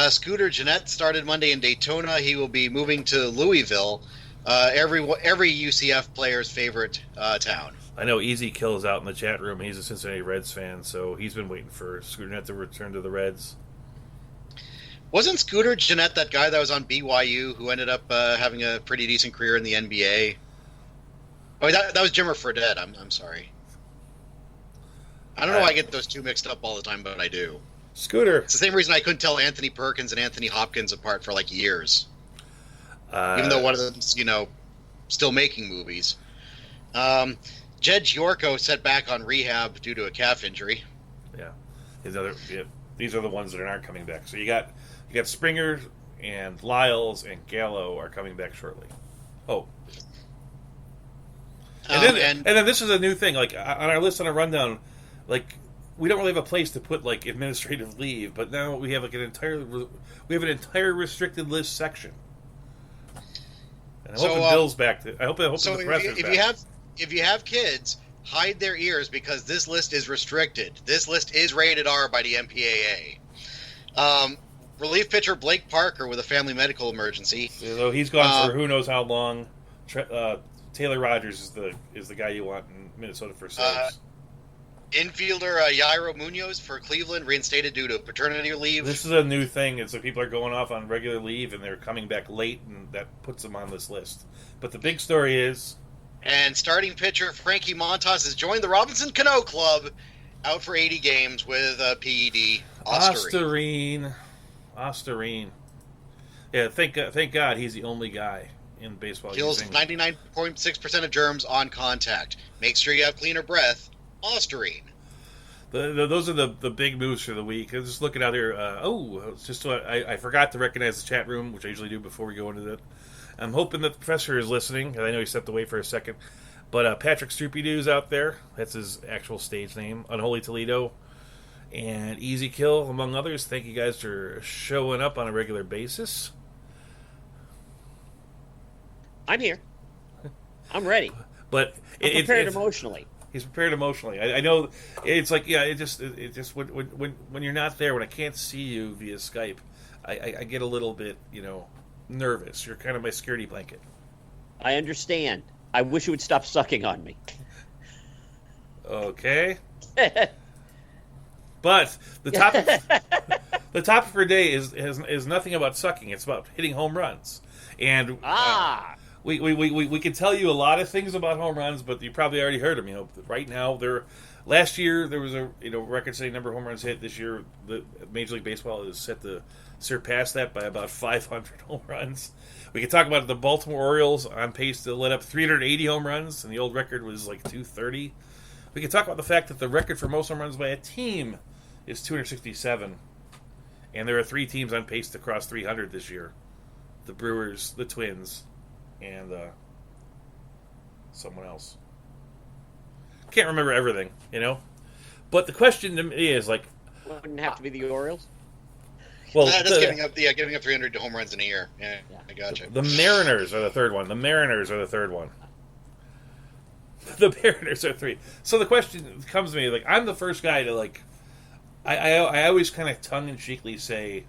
Scooter Jeanette started Monday in Daytona. He will be moving to Louisville, every UCF player's favorite town. I know Easy Kill is out in the chat room. He's a Cincinnati Reds fan, so he's been waiting for Scooter Jeanette to return to the Reds. Wasn't Scooter Jeanette that guy that was on BYU who ended up having a pretty decent career in the NBA? Oh, that was Jimmer Fredette. I'm sorry. I don't know why I get those two mixed up all the time, but I do. Scooter. It's the same reason I couldn't tell Anthony Perkins and Anthony Hopkins apart for like years. Even though one of them's, still making movies. Jed Yorko set back on rehab due to a calf injury. Yeah. These are the ones that aren't coming back. So you got Springer and Lyles and Gallo are coming back shortly. Oh. And then this is a new thing. Like on our list on a rundown, like we don't really have a place to put like administrative leave, but now we have like an entire restricted list section. And I hope Bill's back. I hope the presser's back. If you have kids, hide their ears because this list is restricted. This list is rated R by the MPAA. Relief pitcher Blake Parker with a family medical emergency. So he's gone for who knows how long. Taylor Rogers is the guy you want in Minnesota for saves. Infielder Yairo Munoz for Cleveland reinstated due to paternity leave. This is a new thing. It's that people are going off on regular leave and they're coming back late, and that puts them on this list. But the big story is... And starting pitcher Frankie Montas has joined the Robinson Cano Club, out for 80 games with PED. Osterine. Yeah, thank God he's the only guy in baseball. Kills 99.6% of germs on contact. Make sure you have cleaner breath. Osterine. Those are the big moves for the week. I'm just looking out here. I forgot to recognize the chat room, which I usually do before we go into that. I'm hoping that the professor is listening, and I know he stepped away for a second. But Patrick Stroopy-Doo's out there. That's his actual stage name. Unholy Toledo. And Easy Kill, among others. Thank you guys for showing up on a regular basis. I'm here. I'm ready. But I'm prepared emotionally. He's prepared emotionally. I know it's like, yeah, it just when you're not there, when I can't see you via Skype, I get a little bit, nervous. You're kind of my security blanket. I understand. I wish you would stop sucking on me. Okay. But the topic for today is nothing about sucking. It's about hitting home runs. And we can tell you a lot of things about home runs, but you probably already heard them. Right now, last year there was a record-setting number of home runs hit. This year, the Major League Baseball is set to surpass that by about 500 home runs. We can talk about the Baltimore Orioles on pace to let up 380 home runs, and the old record was like 230. We can talk about the fact that the record for most home runs by a team is 267, and there are 3 teams on pace to cross 300 this year: the Brewers, the Twins, and someone else. Can't remember everything, But the question to me is like, wouldn't have to be the Orioles. Well, that's giving up 300 home runs in a year. Yeah. I gotcha. The Mariners are the third one. The Mariners are 3. So the question comes to me, like, I'm the first guy to, like, I always kind of tongue-in-cheekly say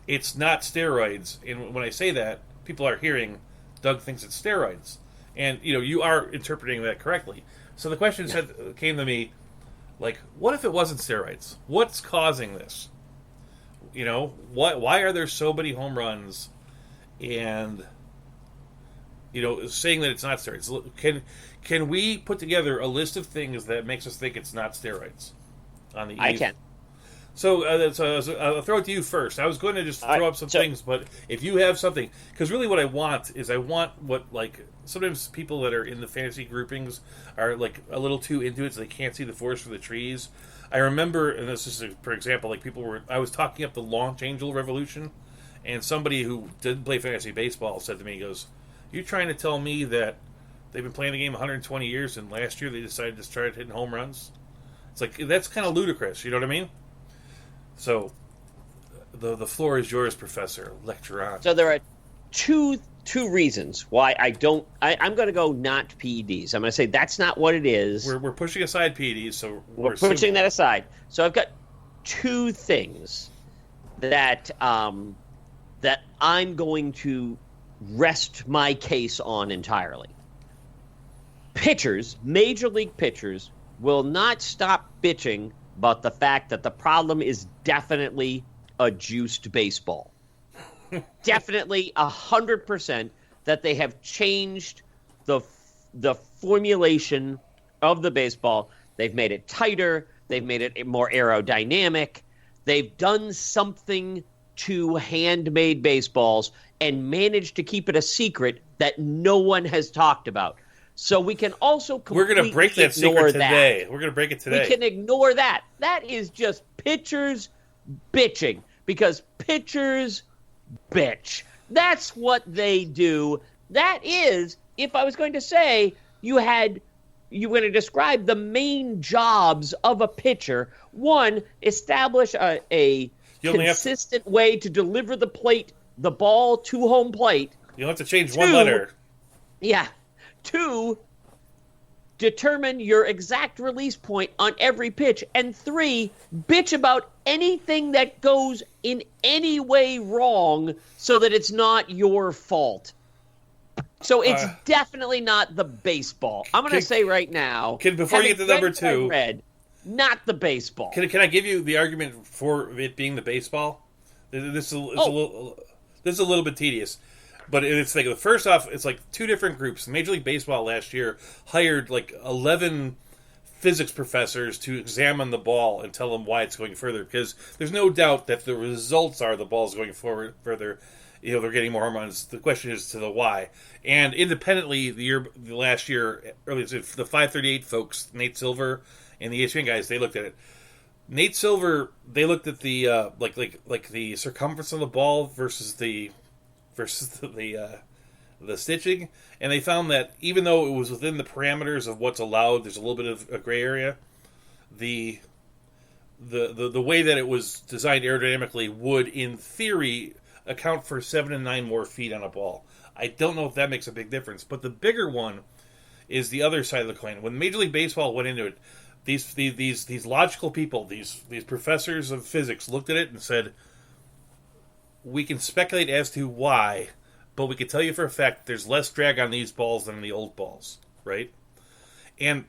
it's not steroids. And when I say that, people are hearing Doug thinks it's steroids. And, you are interpreting that correctly. So the question came to me, like, what if it wasn't steroids? What's causing this? Why are there so many home runs? And, saying that it's not steroids. Can we put together a list of things that makes us think it's not steroids? I can. So I'll throw it to you first. I was going to just throw up some things, but if you have something, because really what I want what, like, sometimes people that are in the fantasy groupings are like a little too into it, so they can't see the forest for the trees. I remember, and this is for example, like I was talking up the Launch Angel Revolution, and somebody who didn't play fantasy baseball said to me, he goes, "You trying to tell me that they've been playing the game 120 years and last year they decided to start hitting home runs?" It's like, that's kind of ludicrous, you know what I mean? So, the floor is yours, Professor. Lecture on. So there are two reasons why I'm going to go not PEDs. I'm going to say that's not what it is. We're pushing aside PEDs, so we're pushing that aside. So I've got 2 things that that I'm going to rest my case on entirely. Pitchers, major league pitchers, will not stop bitching about the fact that the problem is definitely a juiced baseball. Definitely 100% that they have changed the formulation of the baseball. They've made it tighter. They've made it more aerodynamic. They've done something to handmade baseballs and managed to keep it a secret that no one has talked about. So we can also completely We're going to break that secret today. We're going to break it today. We can ignore that. That is just pitchers bitching because pitchers bitch. That's what they do. That is, if I was going to say you were going to describe the main jobs of a pitcher. One, establish a consistent way to deliver the ball to home plate. You'll have to change one letter. Yeah. 2, determine your exact release point on every pitch. And 3, bitch about anything that goes in any way wrong so that it's not your fault. So it's definitely not the baseball. I'm going to say right now. Before you get to number 2. Not the baseball. Can I give you the argument for it being the baseball? This is a little bit tedious. But it's like, first off, it's like 2 different groups. Major League Baseball last year hired like 11 physics professors to examine the ball and tell them why it's going further. Because there's no doubt that the results are the ball's going forward further. You know, they're getting more home runs. The question is to the why. And independently, the last year, early the 538 folks, Nate Silver and the ESPN guys, they looked at it. Nate Silver, they looked at the like the circumference of the ball versus the stitching, and they found that even though it was within the parameters of what's allowed, there's a little bit of a gray area. The way that it was designed aerodynamically would, in theory, account for 7 and 9 more feet on a ball. I don't know if that makes a big difference, but the bigger one is the other side of the coin. When Major League Baseball went into it, these logical people, these professors of physics, looked at it and said, we can speculate as to why, but we can tell you for a fact there's less drag on these balls than the old balls, right? And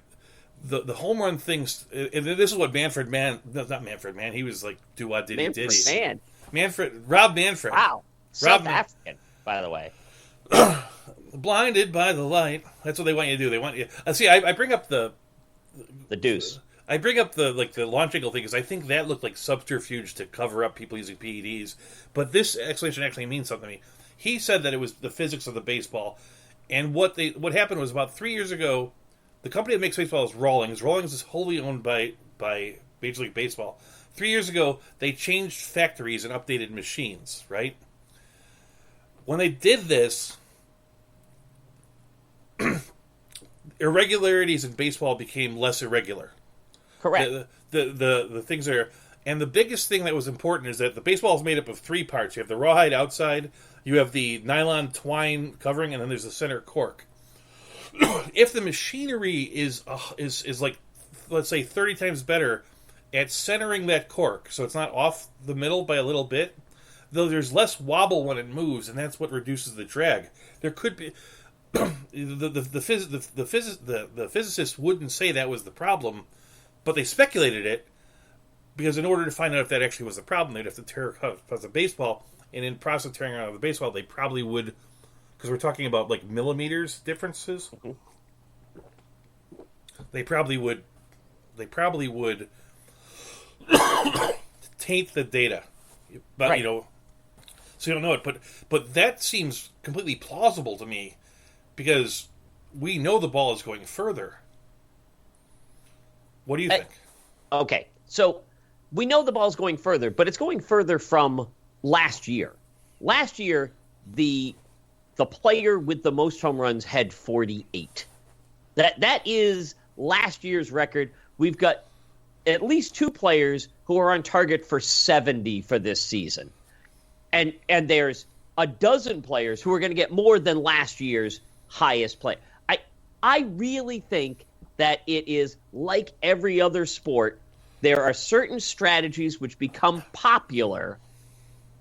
the home run things, and this is what not Manfred Mann, he was like, do what did Manfred he did. Mann. Rob Manfred. Wow. South African, by the way. Blinded by the light. That's what they want you to do. They want you. See, I bring up the deuce. I bring up the launch angle thing because I think that looked like subterfuge to cover up people using PEDs. But this explanation actually means something to me. He said that it was the physics of the baseball, and what happened was about 3 years ago, the company that makes baseball is Rawlings. Rawlings is wholly owned by Major League Baseball. 3 years ago, they changed factories and updated machines. Right? When they did this, irregularities in baseball became less irregular. Correct. The things are, and the biggest thing that was important is that the baseball is made up of 3 parts. You have the rawhide outside, you have the nylon twine covering, and then there's the center cork. If the machinery is like, let's say, 30 times better at centering that cork, so it's not off the middle by a little bit, though there's less wobble when it moves, and that's what reduces the drag. There could be the physicists wouldn't say that was the problem. But they speculated it because in order to find out if that actually was the problem, they'd have to tear apart the baseball. And in process of tearing out the baseball, they probably would, because we're talking about like millimeters differences. Mm-hmm. They probably would taint the data, but right. So you don't know it. But that seems completely plausible to me because we know the ball is going further. What do you think? Okay, so we know the ball's going further, but it's going further from last year. Last year, the player with the most home runs had 48. That is last year's record. We've got at least 2 players who are on target for 70 for this season. And there's a dozen players who are going to get more than last year's highest play. I really think that it is like every other sport. There are certain strategies which become popular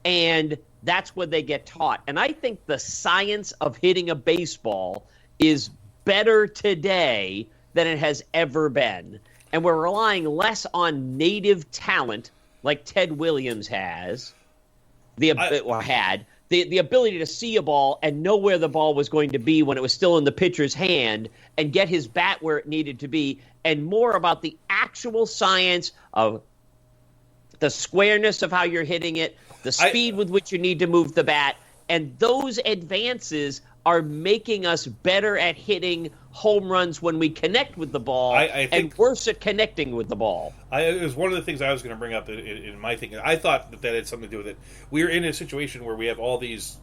And that's what they get taught. And I think the science of hitting a baseball is better today than it has ever been. And we're relying less on native talent like Ted Williams has, the ability to see a ball and know where the ball was going to be when it was still in the pitcher's hand and get his bat where it needed to be, and more about the actual science of the squareness of how you're hitting it, the speed with which you need to move the bat, and those advances are making us better at hitting home runs when we connect with the ball, and worse at connecting with the ball. It was one of the things I was going to bring up in my thinking. I thought that had something to do with it. We are in a situation where we have all these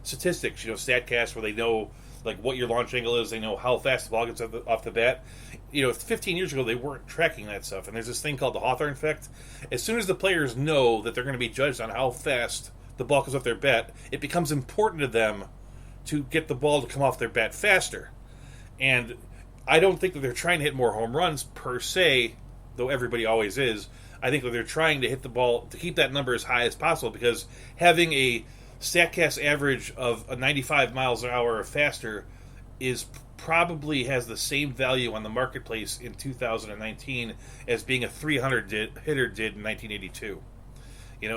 statistics, StatCast, where they know like what your launch angle is, they know how fast the ball gets off the bat. 15 years ago they weren't tracking that stuff, and there's this thing called the Hawthorne effect. As soon as the players know that they're going to be judged on how fast the ball comes off their bat, it becomes important to them to get the ball to come off their bat faster. And I don't think that they're trying to hit more home runs per se, though everybody always is. I think that they're trying to hit the ball to keep that number as high as possible, because having a StatCast average of a 95 miles an hour or faster probably has the same value on the marketplace in 2019 as being a 300 hitter did in 1982.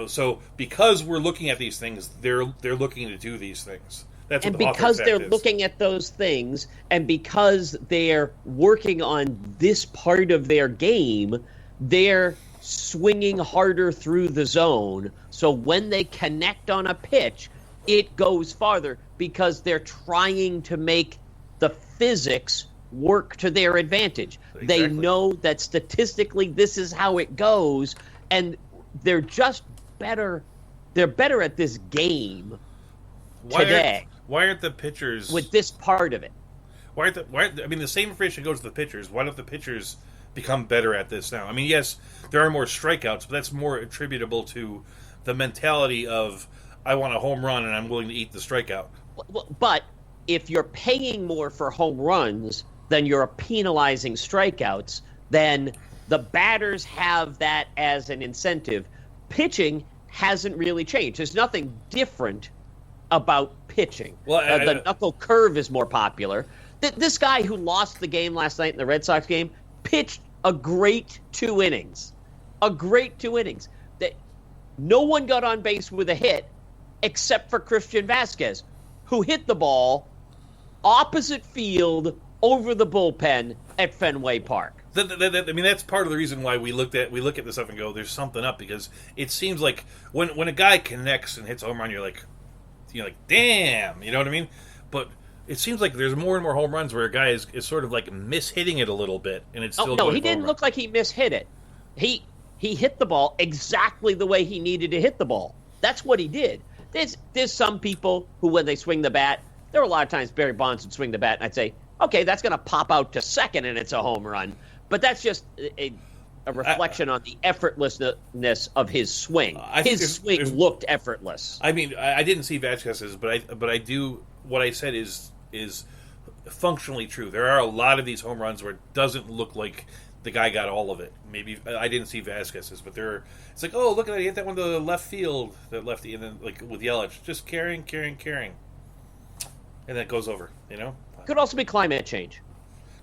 So because we're looking at these things, they're looking to do these things. That's what because they're looking at those things, and because they're working on this part of their game, they're swinging harder through the zone. So when they connect on a pitch, it goes farther because they're trying to make the physics work to their advantage. Exactly. They know that statistically this is how it goes, and they're just better. They're better at this game today. Why aren't the pitchers with this part of it? The same information goes to the pitchers. Why don't the pitchers become better at this now? I mean, yes, there are more strikeouts, but that's more attributable to the mentality of I want a home run and I'm willing to eat the strikeout. But if you're paying more for home runs than you're penalizing strikeouts, then the batters have that as an incentive. Pitching hasn't really changed. There's nothing different about pitching. Well, the knuckle curve is more popular. This guy who lost the game last night in the Red Sox game pitched a great 2 innings. No one got on base with a hit except for Christian Vasquez, who hit the ball opposite field over the bullpen at Fenway Park. That's part of the reason why we look at this stuff and go, there's something up, because it seems like when a guy connects and hits a home run, you're like, damn, you know what I mean? But it seems like there's more and more home runs where a guy is sort of like mishitting it a little bit, and it's still no, he didn't look like he mishit it. He hit the ball exactly the way he needed to hit the ball. That's what he did. There's some people who, when they swing the bat, there are a lot of times Barry Bonds would swing the bat, and I'd say, okay, that's going to pop out to second, and it's a home run. But that's just a reflection on the effortlessness of his swing. His swing looked effortless. I mean, I didn't see Vasquez's, but I do. What I said is functionally true. There are a lot of these home runs where it doesn't look like the guy got all of it. Maybe I didn't see Vasquez's, but it's like, oh, look at that, he hit that one to the left field, that lefty, and then like with Yelich, just carrying, and that goes over. Could also be climate change.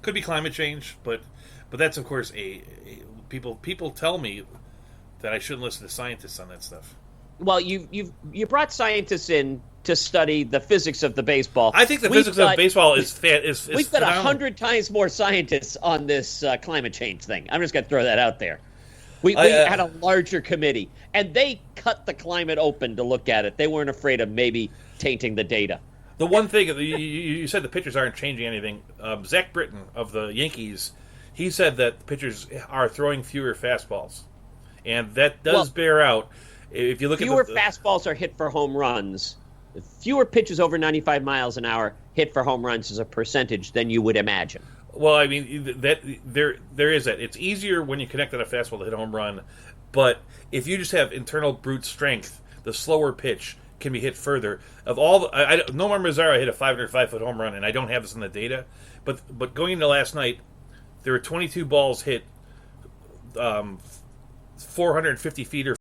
Could be climate change, but that's of course people tell me that I shouldn't listen to scientists on that stuff. Well, you brought scientists in to study the physics of the baseball. I think the physics of baseball is we've got 100 times more scientists on this climate change thing. I'm just going to throw that out there. We had a larger committee, and they cut the climate open to look at it. They weren't afraid of maybe tainting the data. The one thing, you said the pitchers aren't changing anything. Zach Britton of the Yankees, he said that the pitchers are throwing fewer fastballs, and that does bear out. If you look at fewer fastballs are hit for home runs. Fewer pitches over 95 miles an hour hit for home runs as a percentage than you would imagine. Well, I mean, that there is that. It's easier when you connect on a fastball to hit a home run, but if you just have internal brute strength, the slower pitch can be hit further. Of all, Nomar Mazara hit a 505-foot home run, and I don't have this in the data, but going into last night, there were 22 balls hit 450 feet or